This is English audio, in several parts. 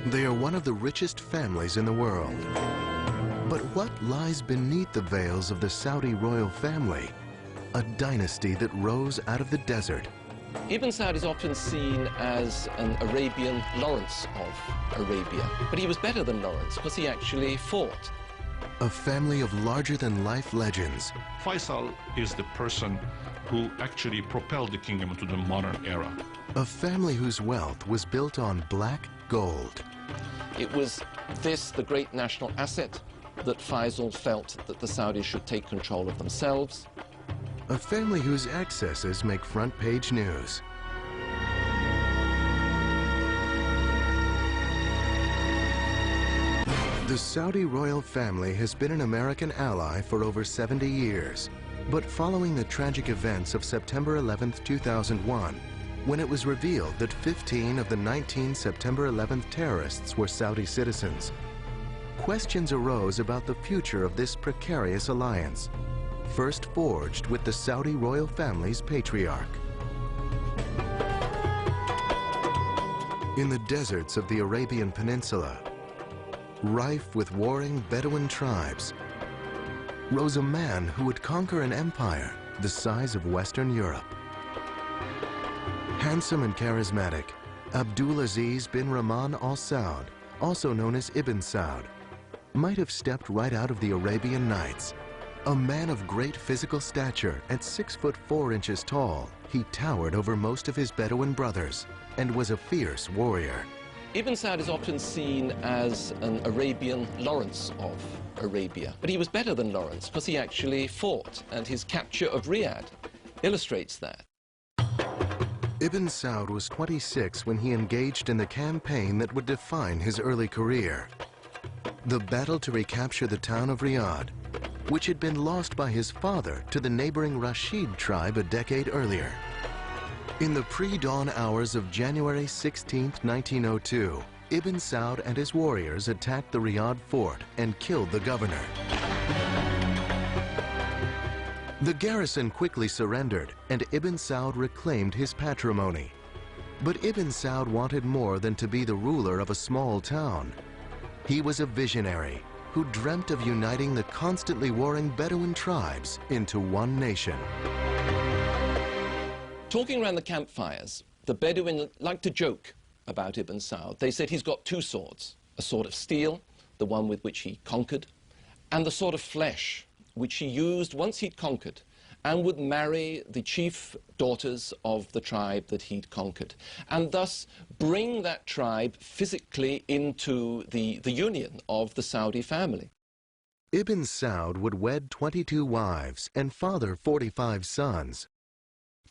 They are one of the richest families in the world. But what lies beneath the veils of the Saudi royal family? A dynasty that rose out of the desert. Ibn Saud is often seen as an Arabian Lawrence of Arabia, but he was better than Lawrence because he actually fought. A family of larger-than-life legends. Faisal is the person who actually propelled the kingdom into the modern era. A family whose wealth was built on black gold. It was this, the great national asset, that Faisal felt that the Saudis should take control of themselves. A family whose excesses make front-page news. The Saudi royal family has been an American ally for over 70 years. But following the tragic events of September 11, 2001, when it was revealed that 15 of the 19 September 11th terrorists were Saudi citizens, questions arose about the future of this precarious alliance, first forged with the Saudi royal family's patriarch. In the deserts of the Arabian Peninsula, rife with warring Bedouin tribes, rose a man who would conquer an empire the size of Western Europe. Handsome and charismatic, Abdulaziz bin Rahman Al Saud, also known as Ibn Saud, might have stepped right out of the Arabian Nights. A man of great physical stature, at 6'4" tall, he towered over most of his Bedouin brothers and was a fierce warrior. Ibn Saud is often seen as an Arabian Lawrence of Arabia, but he was better than Lawrence because he actually fought, and his capture of Riyadh illustrates that. Ibn Saud was 26 when he engaged in the campaign that would define his early career. The battle to recapture the town of Riyadh, which had been lost by his father to the neighboring Rashid tribe a decade earlier. In the pre-dawn hours of January 16, 1902, Ibn Saud and his warriors attacked the Riyadh fort and killed the governor. The garrison quickly surrendered, and Ibn Saud reclaimed his patrimony. But Ibn Saud wanted more than to be the ruler of a small town. He was a visionary who dreamt of uniting the constantly warring Bedouin tribes into one nation. Talking around the campfires, the Bedouin liked to joke about Ibn Saud. They said he's got two swords, a sword of steel, the one with which he conquered, and the sword of flesh, which he used once he'd conquered, and would marry the chief daughters of the tribe that he'd conquered, and thus bring that tribe physically into the union of the Saudi family. Ibn Saud would wed 22 wives and father 45 sons,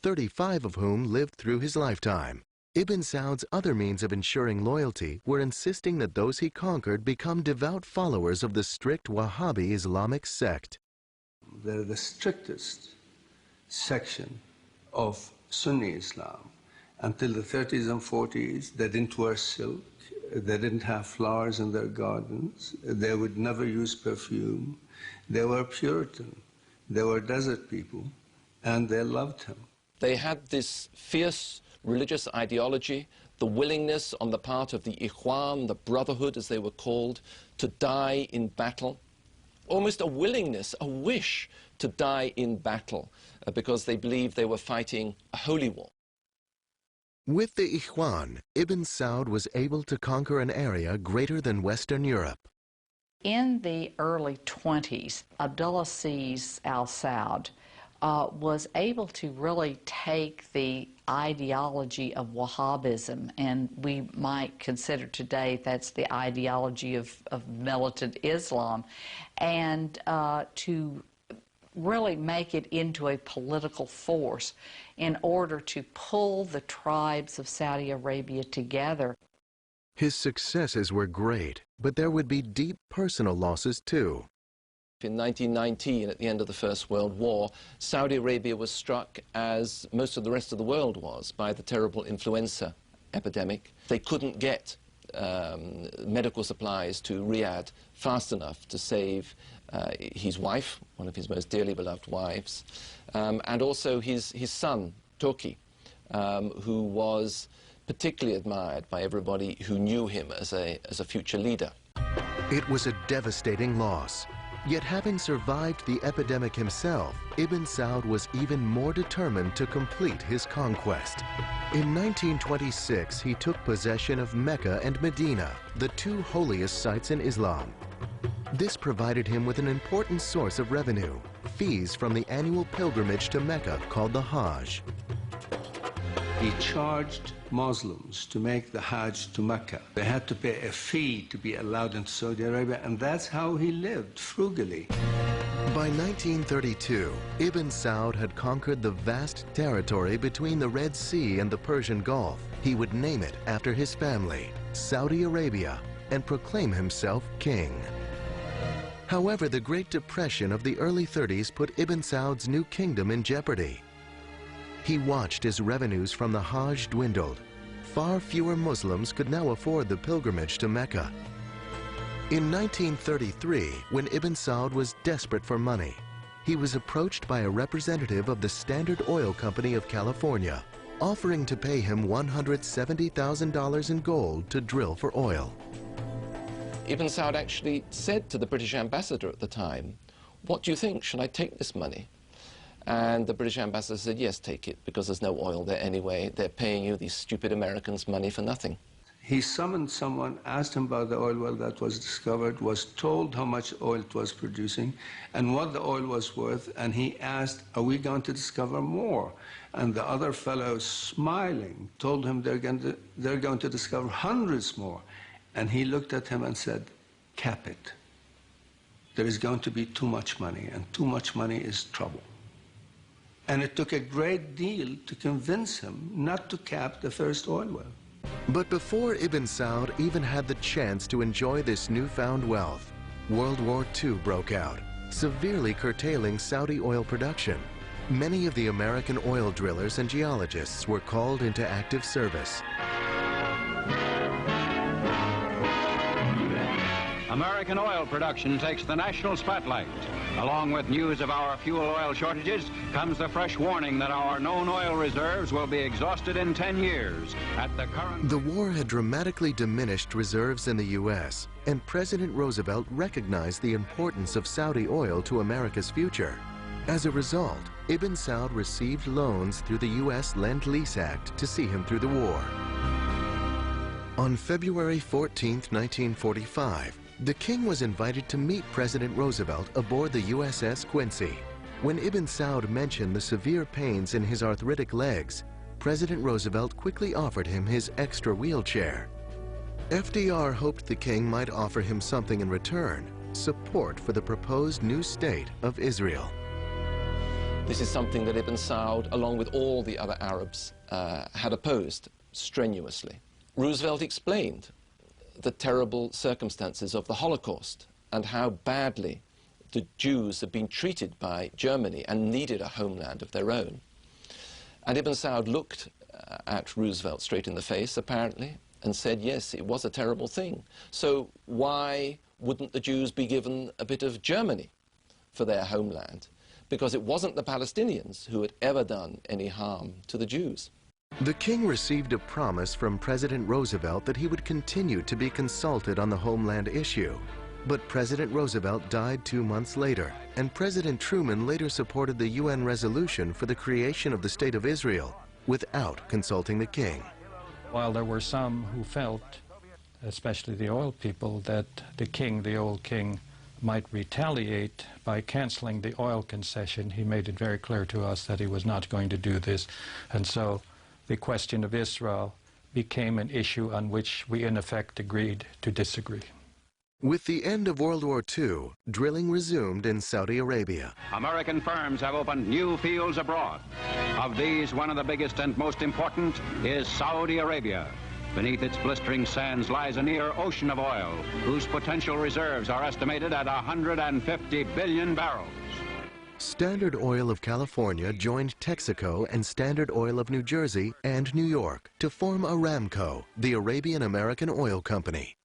35 of whom lived through his lifetime. Ibn Saud's other means of ensuring loyalty were insisting that those he conquered become devout followers of the strict Wahhabi Islamic sect. They're the strictest section of Sunni Islam. Until the 30s and 40s, they didn't wear silk, they didn't have flowers in their gardens, they would never use perfume. They were Puritan, they were desert people, and they loved him. They had this fierce religious ideology, the willingness on the part of the Ikhwan, the Brotherhood as they were called, to die in battle. Almost a willingness, a wish to die in battle because they believed they were fighting a holy war. With the Ikhwan, Ibn Saud was able to conquer an area greater than Western Europe. In the early 20s, Abdulaziz Al Saud was able to really take the ideology of Wahhabism, and we might consider today that's the ideology of militant Islam, and to really make it into a political force in order to pull the tribes of Saudi Arabia together. His successes were great, but there would be deep personal losses too. In 1919, at the end of the First World War, Saudi Arabia was struck, as most of the rest of the world was, by the terrible influenza epidemic. They couldn't get medical supplies to Riyadh fast enough to save his wife, one of his most dearly beloved wives, and also his son, Turki, who was particularly admired by everybody who knew him as a future leader. It was a devastating loss. Yet having survived the epidemic himself, Ibn Saud was even more determined to complete his conquest. In 1926, he took possession of Mecca and Medina, the two holiest sites in Islam. This provided him with an important source of revenue, fees from the annual pilgrimage to Mecca called the Hajj. He charged Muslims to make the Hajj to Mecca. They had to pay a fee to be allowed into Saudi Arabia, and that's how he lived, frugally. By 1932, Ibn Saud had conquered the vast territory between the Red Sea and the Persian Gulf. He would name it after his family, Saudi Arabia, and proclaim himself king. However, the Great Depression of the early 30s put Ibn Saud's new kingdom in jeopardy. He watched as revenues from the Hajj dwindled. Far fewer Muslims could now afford the pilgrimage to Mecca. In 1933, when Ibn Saud was desperate for money, he was approached by a representative of the Standard Oil Company of California, offering to pay him $170,000 in gold to drill for oil. Ibn Saud actually said to the British ambassador at the time, "What do you think? Should I take this money?" And the British ambassador said, "Yes, take it, because there's no oil there anyway. They're paying you, these stupid Americans, money for nothing." He summoned someone, asked him about the oil well that was discovered, was told how much oil it was producing and what the oil was worth, and he asked, "Are we going to discover more?" And the other fellow, smiling, told him they're going to discover hundreds more. And he looked at him and said, "Cap it. There is going to be too much money, and too much money is trouble." And it took a great deal to convince him not to cap the first oil well. But before Ibn Saud even had the chance to enjoy this newfound wealth, World War II broke out, severely curtailing Saudi oil production. Many of the American oil drillers and geologists were called into active service. American oil production takes the national spotlight. Along with news of our fuel oil shortages comes the fresh warning that our known oil reserves will be exhausted in 10 years. The war had dramatically diminished reserves in the U.S., and President Roosevelt recognized the importance of Saudi oil to America's future. As a result, Ibn Saud received loans through the U.S. Lend-Lease Act to see him through the war. On February 14, 1945, the king was invited to meet President Roosevelt aboard the USS Quincy. When Ibn Saud mentioned the severe pains in his arthritic legs, President Roosevelt quickly offered him his extra wheelchair. FDR hoped the king might offer him something in return, support for the proposed new state of Israel. This is something that Ibn Saud, along with all the other Arabs, had opposed strenuously. Roosevelt explained the terrible circumstances of the Holocaust and how badly the Jews had been treated by Germany and needed a homeland of their own. And Ibn Saud looked at Roosevelt straight in the face, apparently, and said, yes, it was a terrible thing. So why wouldn't the Jews be given a bit of Germany for their homeland? Because it wasn't the Palestinians who had ever done any harm to the Jews. The king received a promise from President Roosevelt that he would continue to be consulted on the homeland issue. But President Roosevelt died 2 months later, and President Truman later supported the UN resolution for the creation of the State of Israel without consulting the king. While there were some who felt, especially the oil people, that the king, the old king, might retaliate by canceling the oil concession, he made it very clear to us that he was not going to do this. And so the question of Israel became an issue on which we in effect agreed to disagree. With the end of World War II, drilling resumed in Saudi Arabia. American firms have opened new fields abroad. Of these, one of the biggest and most important is Saudi Arabia. Beneath its blistering sands lies a near ocean of oil, whose potential reserves are estimated at 150 billion barrels. Standard Oil of California joined Texaco and Standard Oil of New Jersey and New York to form Aramco, the Arabian American Oil Company.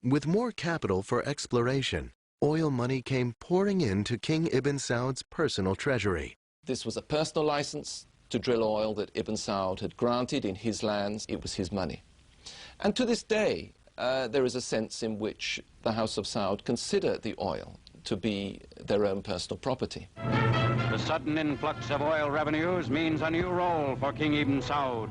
With more capital for exploration, oil money came pouring into King Ibn Saud's personal treasury. This was a personal license to drill oil that Ibn Saud had granted in his lands. It was his money. And to this day, there is a sense in which the House of Saud consider the oil to be their own personal property. The sudden influx of oil revenues means a new role for King Ibn Saud.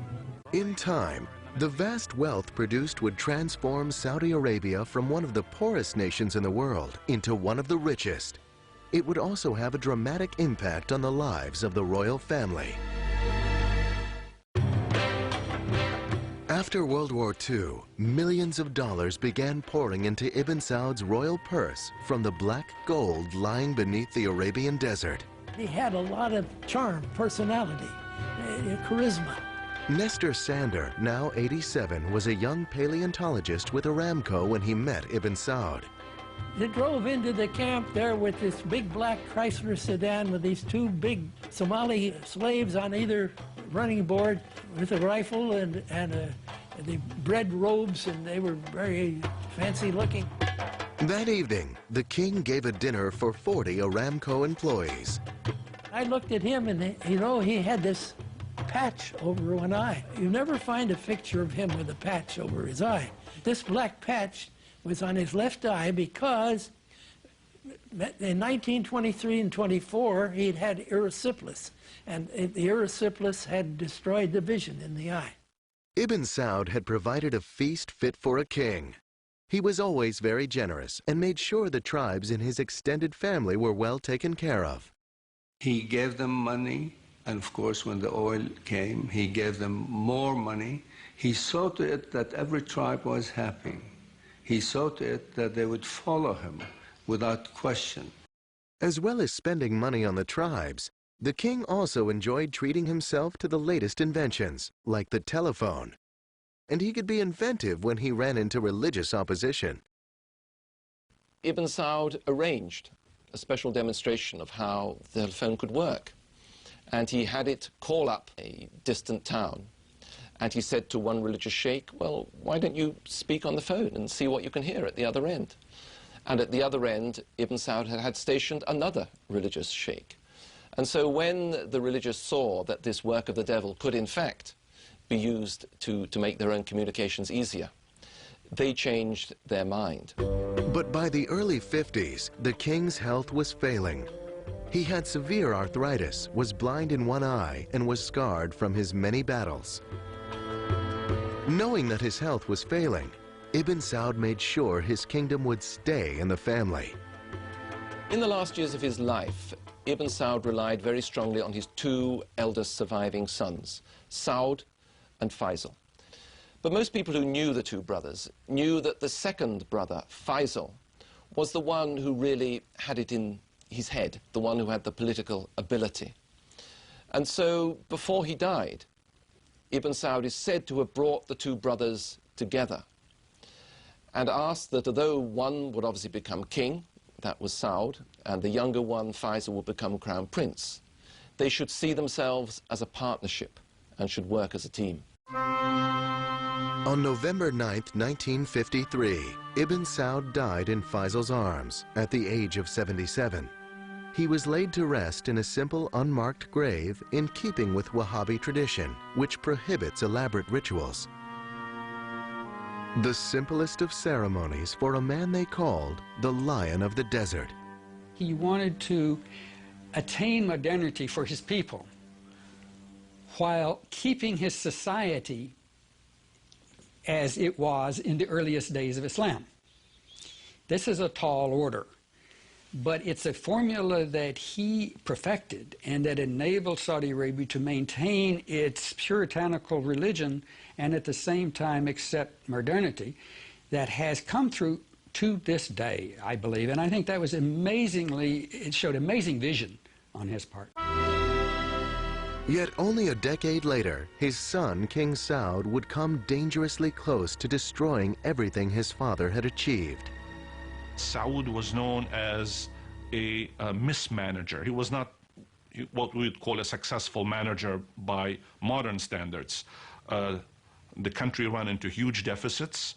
In time, the vast wealth produced would transform Saudi Arabia from one of the poorest nations in the world into one of the richest. It would also have a dramatic impact on the lives of the royal family. After World War II, millions of dollars began pouring into Ibn Saud's royal purse from the black gold lying beneath the Arabian desert. He had a lot of charm, personality, charisma. Nestor Sander, now 87, was a young paleontologist with Aramco when he met Ibn Saud. They drove into the camp there with this big black Chrysler sedan with these two big Somali slaves on either running board with a rifle and the red robes, and they were very fancy looking. That evening, the king gave a dinner for 40 Aramco employees. I looked at him, and you know, he had this patch over one eye. You never find a picture of him with a patch over his eye. This black patch was on his left eye because in 1923 and 24, he'd had erysipelas, and the erysipelas had destroyed the vision in the eye. Ibn Saud had provided a feast fit for a king. He was always very generous and made sure the tribes in his extended family were well taken care of. He gave them money, and of course, when the oil came, he gave them more money. He saw to it that every tribe was happy. He saw to it that they would follow him without question. As well as spending money on the tribes, the king also enjoyed treating himself to the latest inventions, like the telephone. And he could be inventive when he ran into religious opposition. Ibn Saud arranged a special demonstration of how the telephone could work. And he had it call up a distant town. And he said to one religious sheikh, well, why don't you speak on the phone and see what you can hear at the other end? And at the other end, Ibn Saud had stationed another religious sheikh. And so when the religious saw that this work of the devil could in fact be used to make their own communications easier, they changed their mind. But by the early 50s, the king's health was failing. He had severe arthritis, was blind in one eye, and was scarred from his many battles. Knowing that his health was failing, Ibn Saud made sure his kingdom would stay in the family. In the last years of his life, Ibn Saud relied very strongly on his two eldest surviving sons, Saud and Faisal. But most people who knew the two brothers knew that the second brother, Faisal, was the one who really had it in his head, the one who had the political ability. And so, before he died, Ibn Saud is said to have brought the two brothers together and asked that although one would obviously become king, that was Saud, and the younger one, Faisal, would become crown prince, they should see themselves as a partnership and should work as a team. On November 9th, 1953, Ibn Saud died in Faisal's arms at the age of 77. He was laid to rest in a simple, unmarked grave in keeping with Wahhabi tradition, which prohibits elaborate rituals. The simplest of ceremonies for a man they called the Lion of the Desert. He wanted to attain modernity for his people while keeping his society as it was in the earliest days of Islam. This is a tall order, but it's a formula that he perfected and that enabled Saudi Arabia to maintain its puritanical religion and at the same time accept modernity that has come through to this day, I believe. And I think that was it showed amazing vision on his part. Yet only a decade later, his son, King Saud, would come dangerously close to destroying everything his father had achieved. Saud was known as a mismanager. He was not what we would call a successful manager by modern standards. The country ran into huge deficits.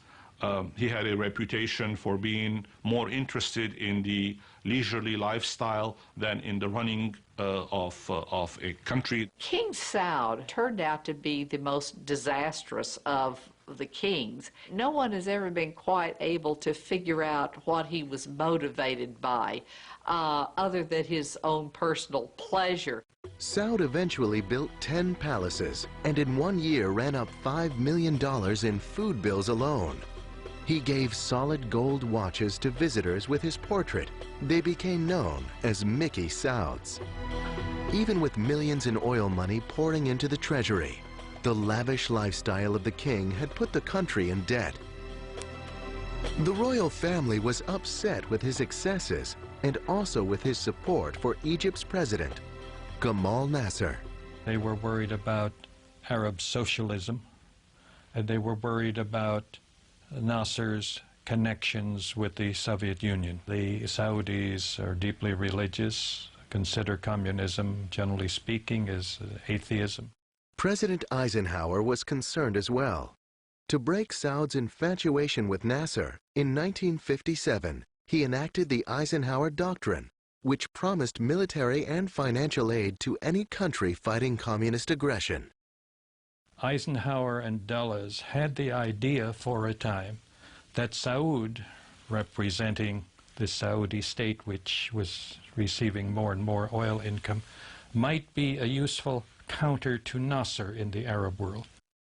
He had a reputation for being more interested in the leisurely lifestyle than in the running of a country. King Saud turned out to be the most disastrous of the kings. No one has ever been quite able to figure out what he was motivated by, other than his own personal pleasure. Saud eventually built 10 palaces and in 1 year ran up $5 million in food bills alone. He gave solid gold watches to visitors with his portrait. They became known as Mickey Sauds. Even with millions in oil money pouring into the treasury, the lavish lifestyle of the king had put the country in debt. The royal family was upset with his excesses and also with his support for Egypt's president, Gamal Nasser. They were worried about Arab socialism, and they were worried about Nasser's connections with the Soviet Union. The Saudis are deeply religious, consider communism, generally speaking, as atheism. President Eisenhower was concerned as well. To break Saud's infatuation with Nasser, in 1957, he enacted the Eisenhower Doctrine, which promised military and financial aid to any country fighting communist aggression. Eisenhower and Dulles had the idea for a time that Saud, representing the Saudi state, which was receiving more and more oil income, might be a useful counter to Nasser in the Arab world.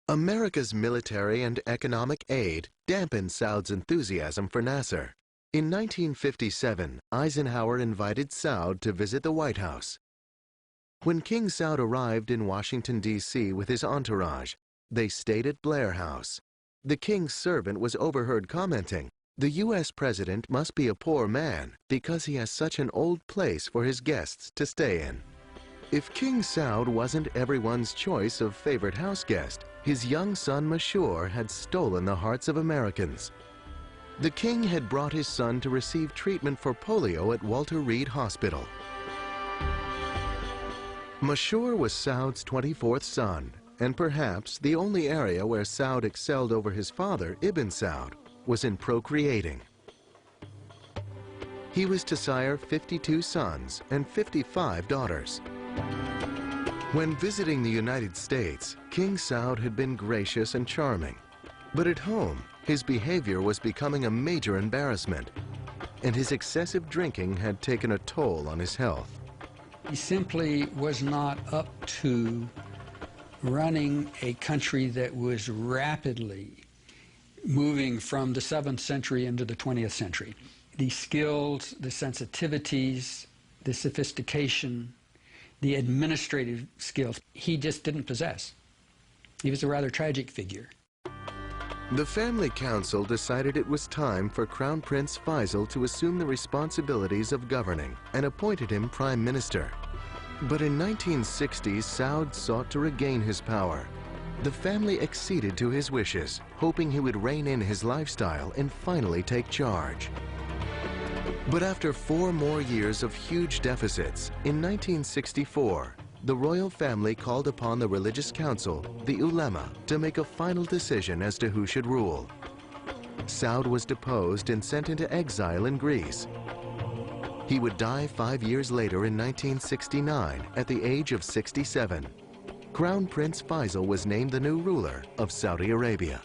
America's military and economic aid dampened Saud's enthusiasm for Nasser. In 1957, Eisenhower invited Saud to visit the White House. When King Saud arrived in Washington, D.C. with his entourage, they stayed at Blair House. The king's servant was overheard commenting, "The U.S. president must be a poor man because he has such an old place for his guests to stay in." If King Saud wasn't everyone's choice of favorite house guest, his young son Mashour had stolen the hearts of Americans. The king had brought his son to receive treatment for polio at Walter Reed Hospital. Mashour was Saud's 24th son, and perhaps the only area where Saud excelled over his father, Ibn Saud, was in procreating. He was to sire 52 sons and 55 daughters. When visiting the United States, King Saud had been gracious and charming. But at home, his behavior was becoming a major embarrassment, and his excessive drinking had taken a toll on his health. He simply was not up to running a country that was rapidly moving from the 7th century into the 20th century. The skills, the sensitivities, the sophistication, the administrative skills, he just didn't possess. He was a rather tragic figure. The family council decided it was time for Crown Prince Faisal to assume the responsibilities of governing and appointed him prime minister. But in 1960, Saud sought to regain his power. The family acceded to his wishes, hoping he would rein in his lifestyle and finally take charge. But after 4 more years of huge deficits, in 1964, the royal family called upon the religious council, the ulema, to make a final decision as to who should rule. Saud was deposed and sent into exile in Greece. He would die 5 years later in 1969 at the age of 67. Crown Prince Faisal was named the new ruler of Saudi Arabia.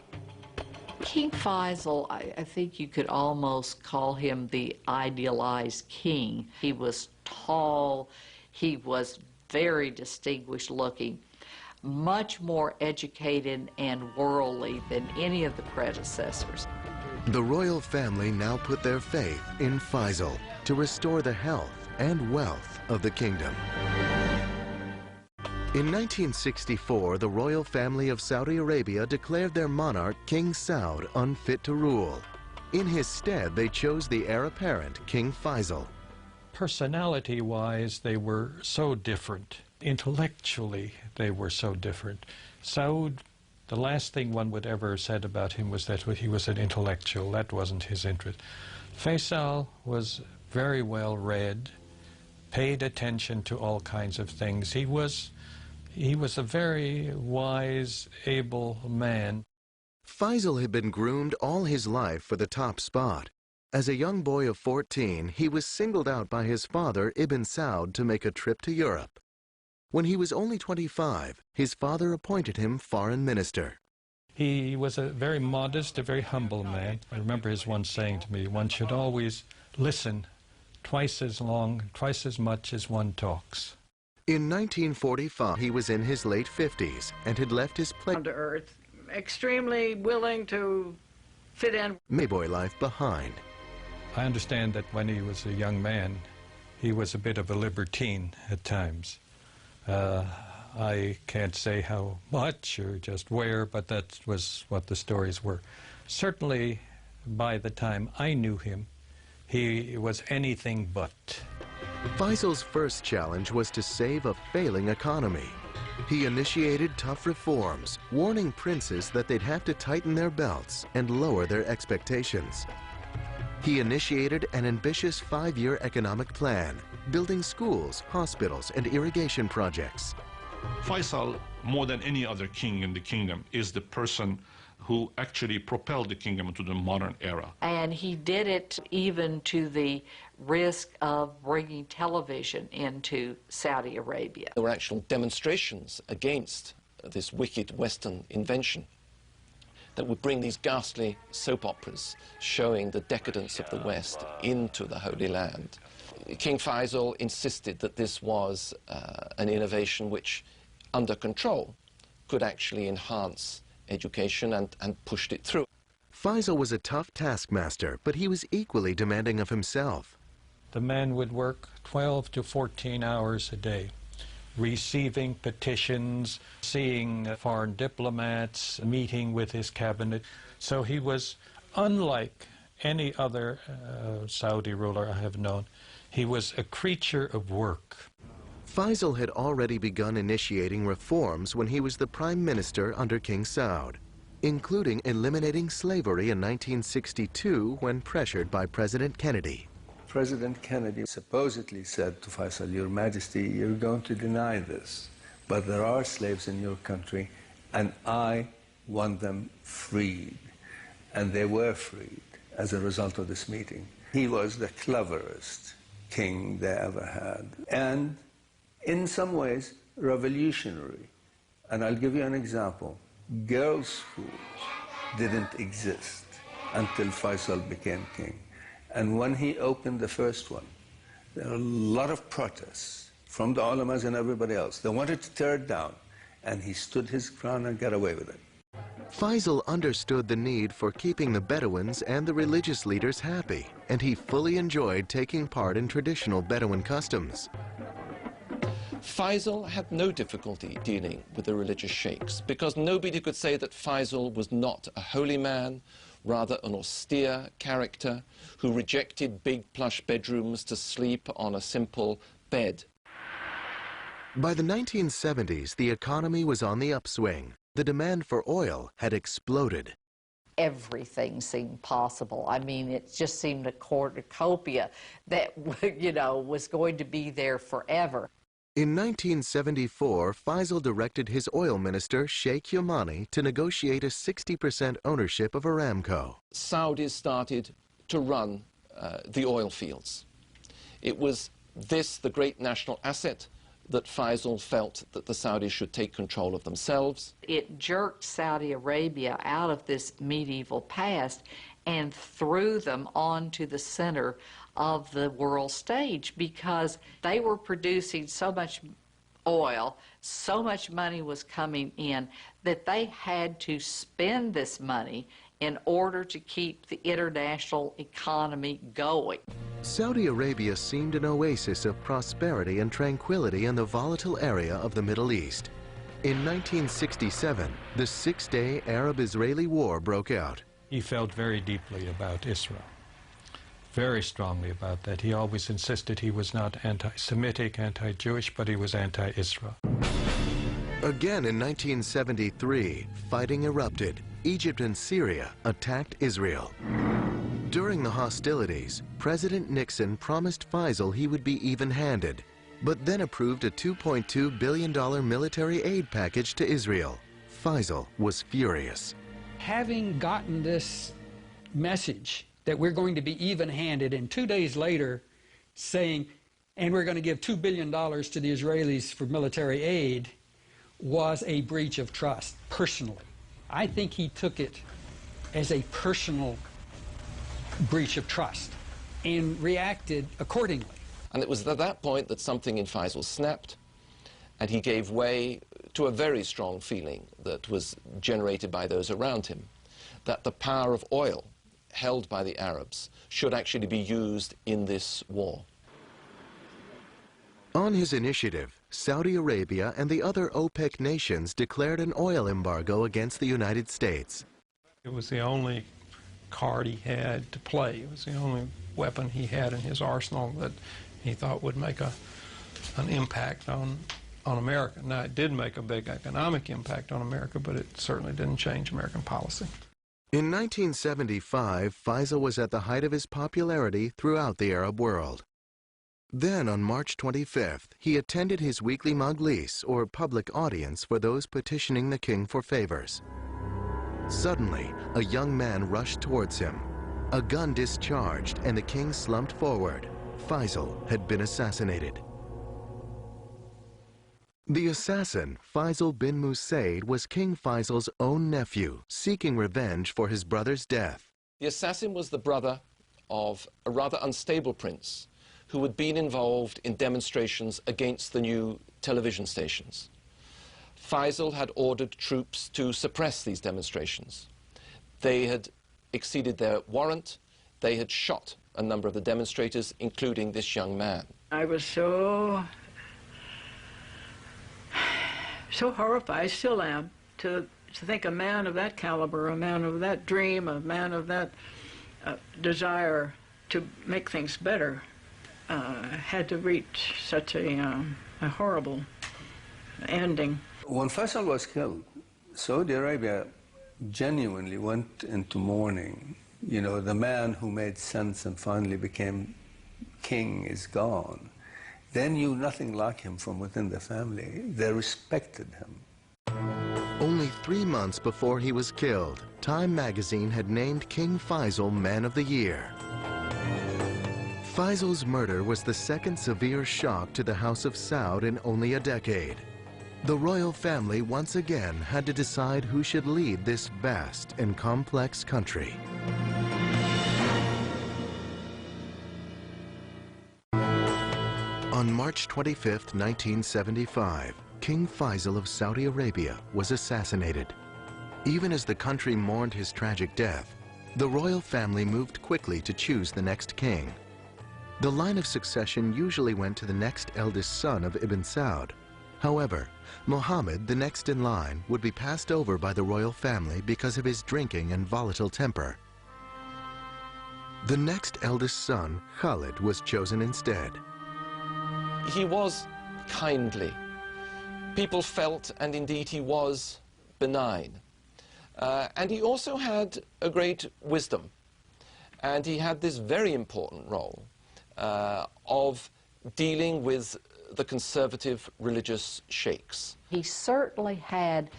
King Faisal, I think you could almost call him the idealized king. He was tall, he was very distinguished looking, much more educated and worldly than any of the predecessors. The royal family now put their faith in Faisal to restore the health and wealth of the kingdom. In 1964, the royal family of Saudi Arabia declared their monarch, King Saud, unfit to rule. In his stead, they chose the heir apparent, King Faisal. Personality-wise, they were so different. Intellectually, they were so different. Saud, the last thing one would ever have said about him was that he was an intellectual. That wasn't his interest. Faisal was very well read, paid attention to all kinds of things. He was a very wise, able man. Faisal had been groomed all his life for the top spot. As a young boy of 14, he was singled out by his father, Ibn Saud, to make a trip to Europe. When he was only 25, his father appointed him foreign minister. He was a very modest, a very humble man. I remember his once saying to me, one should always listen twice as long, twice as much as one talks. In 1945, he was in his late 50s and had left his down to earth, extremely willing to fit in Mayboy life behind. I understand that when he was a young man, he was a bit of a libertine at times. I can't say how much or just where, but that was what the stories were. Certainly, by the time I knew him, he was anything but. Faisal's first challenge was to save a failing economy. He initiated tough reforms, warning princes that they'd have to tighten their belts and lower their expectations. He initiated an ambitious 5-year economic plan, building schools, hospitals, and irrigation projects. Faisal, more than any other king in the kingdom, is the person who actually propelled the kingdom into the modern era. And he did it even to the risk of bringing television into Saudi Arabia. There were actual demonstrations against this wicked Western invention that would bring these ghastly soap operas showing the decadence of the West into the Holy Land. King Faisal insisted that this was an innovation which, under control, could actually enhance education and pushed it through. Faisal was a tough taskmaster, but he was equally demanding of himself. The man would work 12 to 14 hours a day, receiving petitions, seeing foreign diplomats, meeting with his cabinet. So he was unlike any other Saudi ruler I have known. He was a creature of work. Faisal had already begun initiating reforms when he was the prime minister under King Saud, including eliminating slavery in 1962 when pressured by President Kennedy. President Kennedy supposedly said to Faisal, "Your Majesty, you're going to deny this, but there are slaves in your country, and I want them freed." And they were freed as a result of this meeting. He was the cleverest king they ever had, and in some ways revolutionary. And I'll give you an example. Girls' schools didn't exist until Faisal became king. And when he opened the first one, there were a lot of protests from the ulamas and everybody else. They wanted to tear it down, and he stood his ground and got away with it. Faisal understood the need for keeping the Bedouins and the religious leaders happy, and he fully enjoyed taking part in traditional Bedouin customs. Faisal had no difficulty dealing with the religious sheikhs because nobody could say that Faisal was not a holy man, rather an austere character who rejected big plush bedrooms to sleep on a simple bed. By the 1970s, the economy was on the upswing. The demand for oil had exploded. Everything seemed possible. I mean, it just seemed a cornucopia that, you know, was going to be there forever. In 1974, Faisal directed his oil minister, Sheikh Yamani, to negotiate a 60% ownership of Aramco. Saudis started to run the oil fields. It was this, the great national asset, that Faisal felt that the Saudis should take control of themselves. It jerked Saudi Arabia out of this medieval past and threw them onto the center of the world stage because they were producing so much oil, so much money was coming in that they had to spend this money in order to keep the international economy going. Saudi Arabia seemed an oasis of prosperity and tranquility in the volatile area of the Middle East. In 1967, the six-day Arab-Israeli War broke out. He felt very deeply about Israel, very strongly about that. He always insisted he was not anti-Semitic, anti-Jewish, but he was anti-Israel. Again in 1973, fighting erupted. Egypt and Syria attacked Israel. During the hostilities, President Nixon promised Faisal he would be even-handed, but then approved a $2.2 billion military aid package to Israel. Faisal was furious. Having gotten this message that we're going to be even-handed, and 2 days later saying, and we're going to give $2 billion to the Israelis for military aid, was a breach of trust, personally. I think he took it as a personal breach of trust and reacted accordingly. And it was at that point that something in Faisal snapped, and he gave way to a very strong feeling that was generated by those around him, that the power of oil held by the Arabs should actually be used in this war. On his initiative, Saudi Arabia and the other OPEC nations declared an oil embargo against the United States. It was the only card he had to play. It was the only weapon he had in his arsenal that he thought would make an impact on America. Now, it did make a big economic impact on America, but it certainly didn't change American policy. In 1975, Faisal was at the height of his popularity throughout the Arab world. Then, on March 25th, he attended his weekly majlis, or public audience, for those petitioning the king for favors. Suddenly, a young man rushed towards him. A gun discharged, and the king slumped forward. Faisal had been assassinated. The assassin, Faisal bin Musaid, was King Faisal's own nephew, seeking revenge for his brother's death. The assassin was the brother of a rather unstable prince who had been involved in demonstrations against the new television stations. Faisal had ordered troops to suppress these demonstrations. They had exceeded their warrant. They had shot a number of the demonstrators, including this young man. I was so horrified, I still am, to think a man of that caliber, a man of that dream, a man of that desire to make things better had to reach such a horrible ending. When Faisal was killed, Saudi Arabia genuinely went into mourning. You know, the man who made sense and finally became king is gone. They knew nothing like him from within the family. They respected him. Only 3 months before he was killed, Time magazine had named King Faisal Man of the Year. Faisal's murder was the second severe shock to the House of Saud in only a decade. The royal family once again had to decide who should lead this vast and complex country. On March 25, 1975, King Faisal of Saudi Arabia was assassinated. Even as the country mourned his tragic death, the royal family moved quickly to choose the next king. The line of succession usually went to the next eldest son of Ibn Saud. However, Muhammad, the next in line, would be passed over by the royal family because of his drinking and volatile temper. The next eldest son, Khalid, was chosen instead. He was kindly. People felt, and indeed he was, benign. And he also had a great wisdom. And he had this very important role of dealing with the conservative religious sheikhs. He certainly had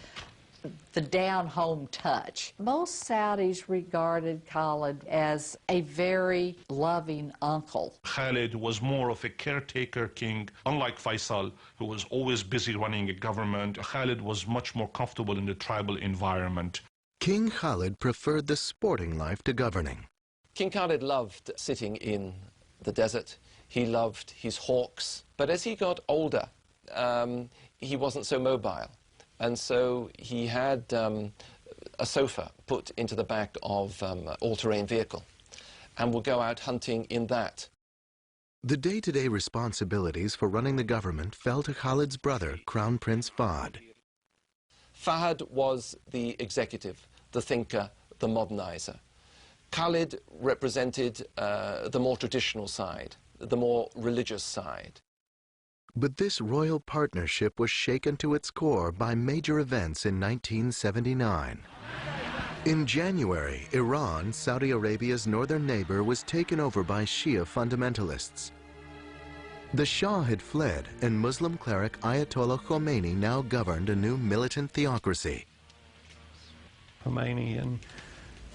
the down-home touch. Most Saudis regarded Khalid as a very loving uncle. Khalid was more of a caretaker king. Unlike Faisal, who was always busy running a government, Khalid was much more comfortable in the tribal environment. King Khalid preferred the sporting life to governing. King Khalid loved sitting in the desert. He loved his hawks. But as he got older, he wasn't so mobile. And so he had a sofa put into the back of an all-terrain vehicle and would go out hunting in that. The day-to-day responsibilities for running the government fell to Khalid's brother, Crown Prince Fahd. Fahd was the executive, the thinker, the modernizer. Khalid represented the more traditional side, the more religious side. But this royal partnership was shaken to its core by major events in 1979. In January, Iran, Saudi Arabia's northern neighbor, was taken over by Shia fundamentalists. The Shah had fled, and Muslim cleric Ayatollah Khomeini now governed a new militant theocracy. Khomeini and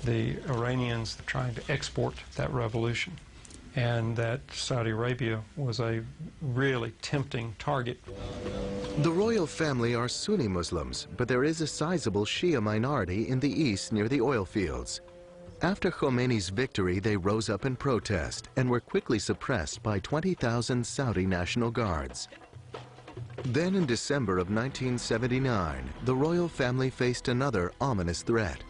the Iranians trying to export that revolution, and that Saudi Arabia was a really tempting target. The royal family are Sunni Muslims, but there is a sizable Shia minority in the east near the oil fields. After Khomeini's victory, they rose up in protest and were quickly suppressed by 20,000 Saudi National Guards. Then in December of 1979, the royal family faced another ominous threat.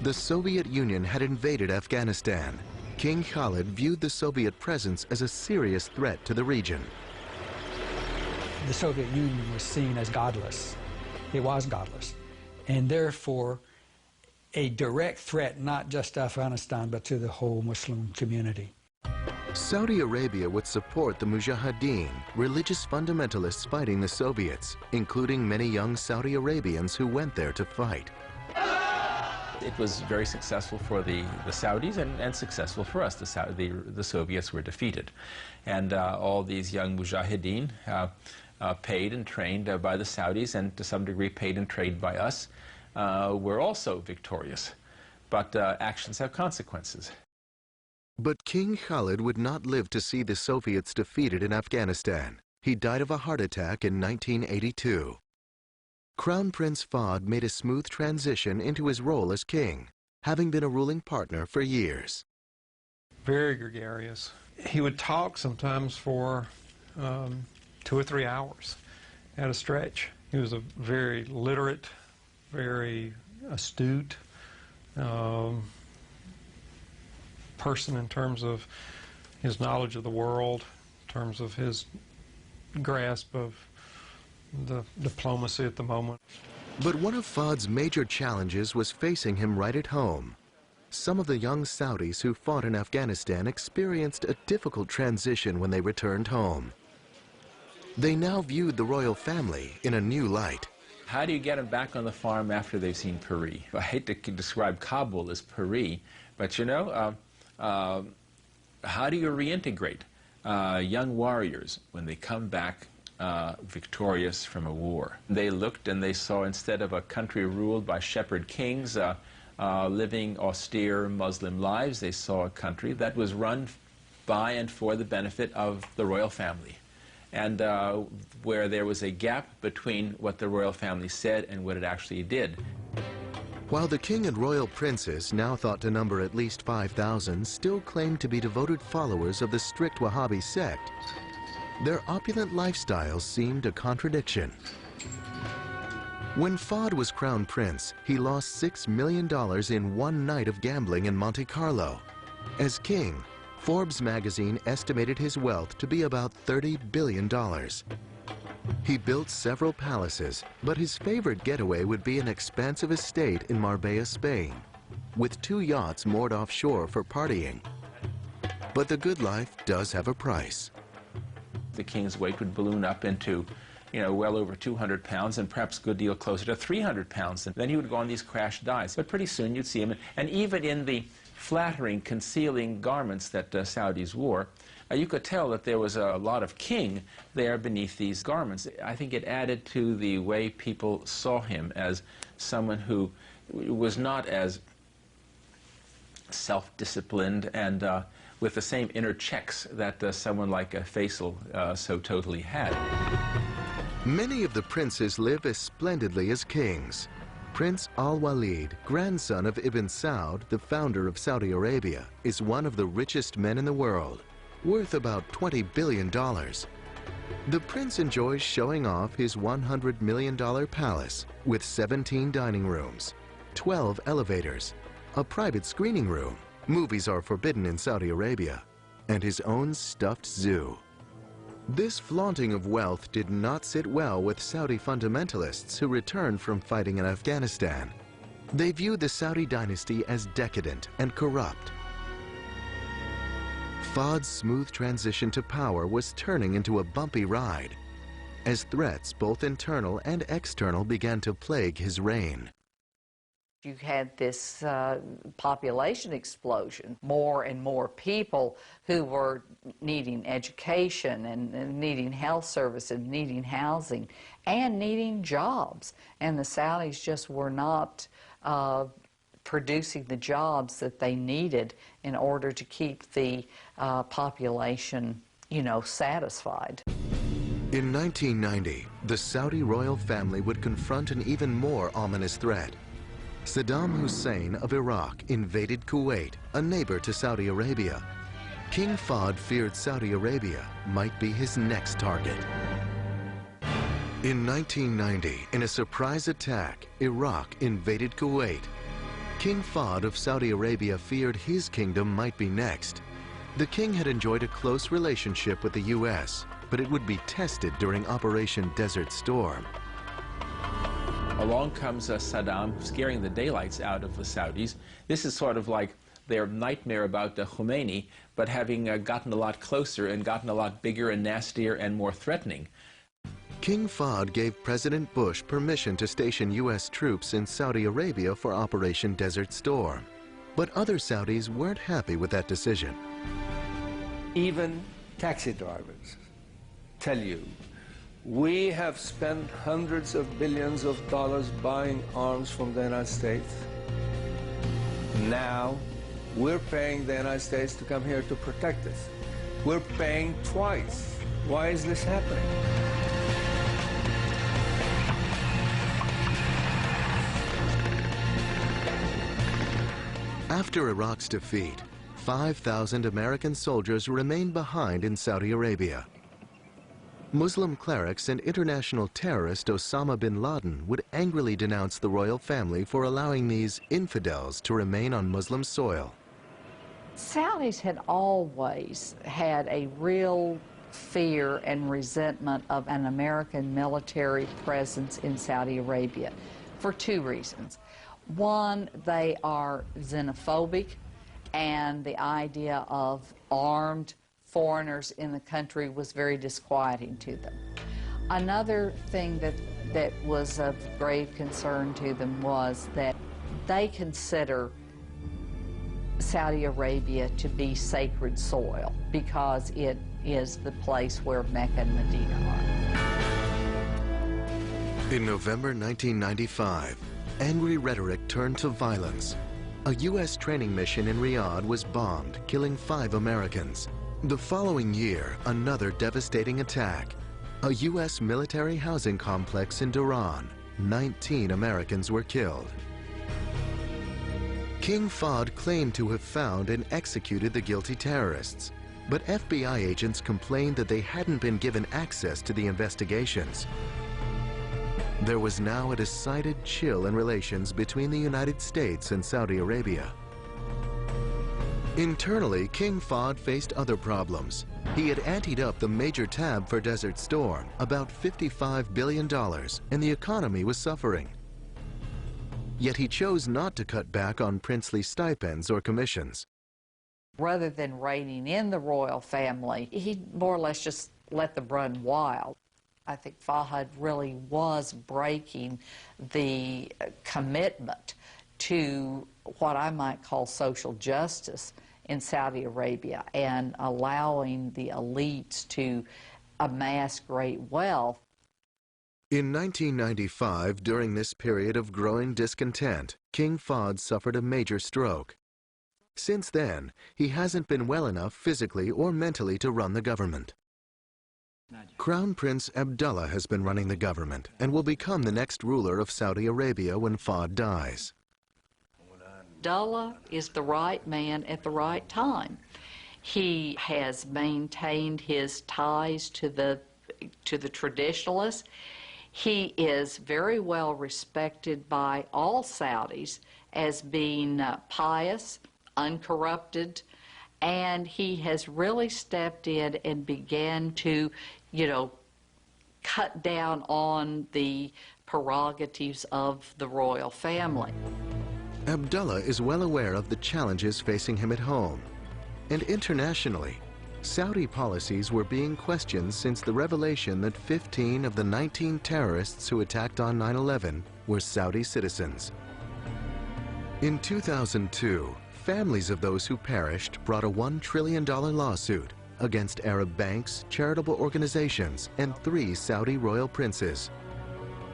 The Soviet Union had invaded Afghanistan. King Khalid viewed the Soviet presence as a serious threat to the region. The Soviet Union was seen as godless. It was godless, and therefore a direct threat not just to Afghanistan but to the whole Muslim community. Saudi Arabia would support the Mujahideen, religious fundamentalists fighting the Soviets, including many young Saudi Arabians who went there to fight. It was very successful for the Saudis and successful for us. The Soviets were defeated. And all these young Mujahideen, paid and trained by the Saudis and to some degree paid and trained by us, were also victorious. But actions have consequences. But King Khalid would not live to see the Soviets defeated in Afghanistan. He died of a heart attack in 1982. Crown Prince Fahd made a smooth transition into his role as king, having been a ruling partner for years. Very gregarious. He would talk sometimes for 2 or 3 hours at a stretch. He was a very literate, very astute person in terms of his knowledge of the world, in terms of his grasp of the diplomacy at the moment. But one of Fahd's major challenges was facing him right at home. Some of the young Saudis who fought in Afghanistan experienced a difficult transition when they returned home. They now viewed the royal family in a new light. How do you get them back on the farm after they've seen Paris? I hate to describe Kabul as Paris, but you know, how do you reintegrate young warriors when they come back victorious from a war? They looked and they saw, instead of a country ruled by shepherd kings living austere Muslim lives, they saw a country that was run by and for the benefit of the royal family, and where there was a gap between what the royal family said and what it actually did. While the king and royal princes, now thought to number at least 5,000, still claimed to be devoted followers of the strict Wahhabi sect, their opulent lifestyles seemed a contradiction. When Fahd was crown prince, he lost $6 million in one night of gambling in Monte Carlo. As king, Forbes magazine estimated his wealth to be about $30 billion. He built several palaces, but his favorite getaway would be an expansive estate in Marbella, Spain, with 2 yachts moored offshore for partying. But the good life does have a price. The king's weight would balloon up into, you know, well over 200 pounds and perhaps a good deal closer to 300 pounds. And then he would go on these crash dives. But pretty soon you'd see him, and even in the flattering, concealing garments that Saudis wore, you could tell that there was a lot of king there beneath these garments. I think it added to the way people saw him as someone who was not as self-disciplined and with the same inner checks that someone like Faisal so totally had. Many of the princes live as splendidly as kings. Prince Al-Walid, grandson of Ibn Saud, the founder of Saudi Arabia, is one of the richest men in the world, worth about $20 billion. The prince enjoys showing off his $100 million palace with 17 dining rooms, 12 elevators, a private screening room, movies are forbidden in Saudi Arabia, and his own stuffed zoo. This flaunting of wealth did not sit well with Saudi fundamentalists who returned from fighting in Afghanistan. They viewed the Saudi dynasty as decadent and corrupt. Fahd's smooth transition to power was turning into a bumpy ride, as threats, both internal and external, began to plague his reign. You had this population explosion, more and more people who were needing education and needing health services, needing housing, and needing jobs. And the Saudis just were not producing the jobs that they needed in order to keep the population, satisfied. In 1990, the Saudi royal family would confront an even more ominous threat. Saddam Hussein of Iraq invaded Kuwait, a neighbor to Saudi Arabia. King Fahd feared Saudi Arabia might be his next target. In 1990, in a surprise attack, Iraq invaded Kuwait. King Fahd of Saudi Arabia feared his kingdom might be next. The king had enjoyed a close relationship with the U.S., but it would be tested during Operation Desert Storm. Along comes Saddam, scaring the daylights out of the Saudis. This is sort of like their nightmare about Khomeini, but having gotten a lot closer and gotten a lot bigger and nastier and more threatening. King Fahd gave President Bush permission to station U.S. troops in Saudi Arabia for Operation Desert Storm. But other Saudis weren't happy with that decision. Even taxi drivers tell you, we have spent hundreds of billions of dollars buying arms from the United States. Now, we're paying the United States to come here to protect us. We're paying twice. Why is this happening? After Iraq's defeat, 5,000 American soldiers remained behind in Saudi Arabia. Muslim clerics and international terrorist Osama bin Laden would angrily denounce the royal family for allowing these infidels to remain on Muslim soil. Saudis had always had a real fear and resentment of an American military presence in Saudi Arabia for two reasons. One, they are xenophobic, and the idea of armed foreigners in the country was very disquieting to them. Another thing that was of grave concern to them was that they consider Saudi Arabia to be sacred soil because it is the place where Mecca and Medina are. In November 1995, angry rhetoric turned to violence. A U.S. training mission in Riyadh was bombed, killing 5 Americans. The following year, another devastating attack. A U.S. military housing complex in Dhahran. 19 Americans were killed. King Fahd claimed to have found and executed the guilty terrorists, but FBI agents complained that they hadn't been given access to the investigations. There was now a decided chill in relations between the United States and Saudi Arabia. Internally, King Fahd faced other problems. He had anteed up the major tab for Desert Storm, about $55 billion, and the economy was suffering. Yet he chose not to cut back on princely stipends or commissions. Rather than reining in the royal family, he more or less just let them run wild. I think Fahd really was breaking the commitment to what I might call social justice in Saudi Arabia and allowing the elites to amass great wealth. In 1995, during this period of growing discontent, King Fahd suffered a major stroke. Since then, he hasn't been well enough physically or mentally to run the government. Crown Prince Abdullah has been running the government and will become the next ruler of Saudi Arabia when Fahd dies. Abdullah is the right man at the right time. He has maintained his ties to the traditionalists. He is very well respected by all Saudis as being pious, uncorrupted, and he has really stepped in and began to, cut down on the prerogatives of the royal family. Abdullah is well aware of the challenges facing him at home. And internationally, Saudi policies were being questioned since the revelation that 15 of the 19 terrorists who attacked on 9/11 were Saudi citizens. In 2002, families of those who perished brought a $1 trillion lawsuit against Arab banks, charitable organizations, and 3 Saudi royal princes,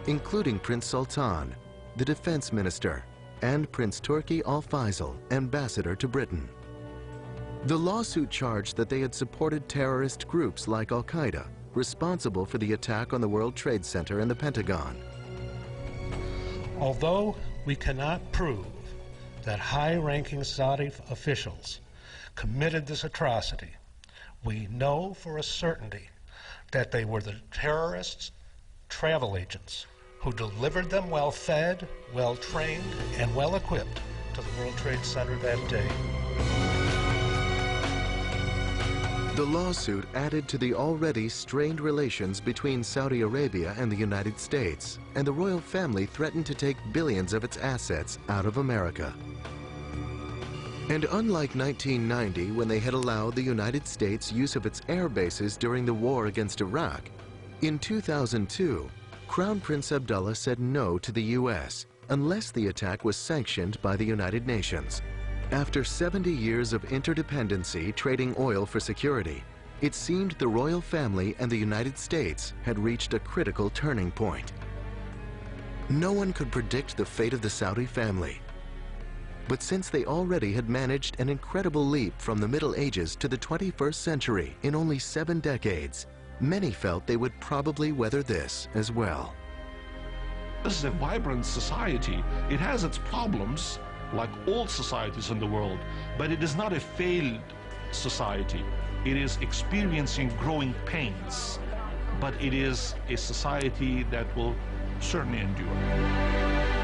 including Prince Sultan, the defense minister, and Prince Turki Al Faisal, ambassador to Britain. The lawsuit charged that they had supported terrorist groups like Al-Qaeda, responsible for the attack on the World Trade Center and the Pentagon. Although we cannot prove that high-ranking Saudi officials committed this atrocity, we know for a certainty that they were the terrorists' travel agents who delivered them well-fed, well-trained, and well-equipped to the World Trade Center that day. The lawsuit added to the already strained relations between Saudi Arabia and the United States, and the royal family threatened to take billions of its assets out of America. And unlike 1990, when they had allowed the United States use of its air bases during the war against Iraq, in 2002, Crown Prince Abdullah said no to the U.S. unless the attack was sanctioned by the United Nations. After 70 years of interdependency trading oil for security, it seemed the royal family and the United States had reached a critical turning point. No one could predict the fate of the Saudi family. But since they already had managed an incredible leap from the Middle Ages to the 21st century in only 7 decades, many felt they would probably weather this as well. This is a vibrant society. It has its problems, like all societies in the world, but it is not a failed society. It is experiencing growing pains, but it is a society that will certainly endure.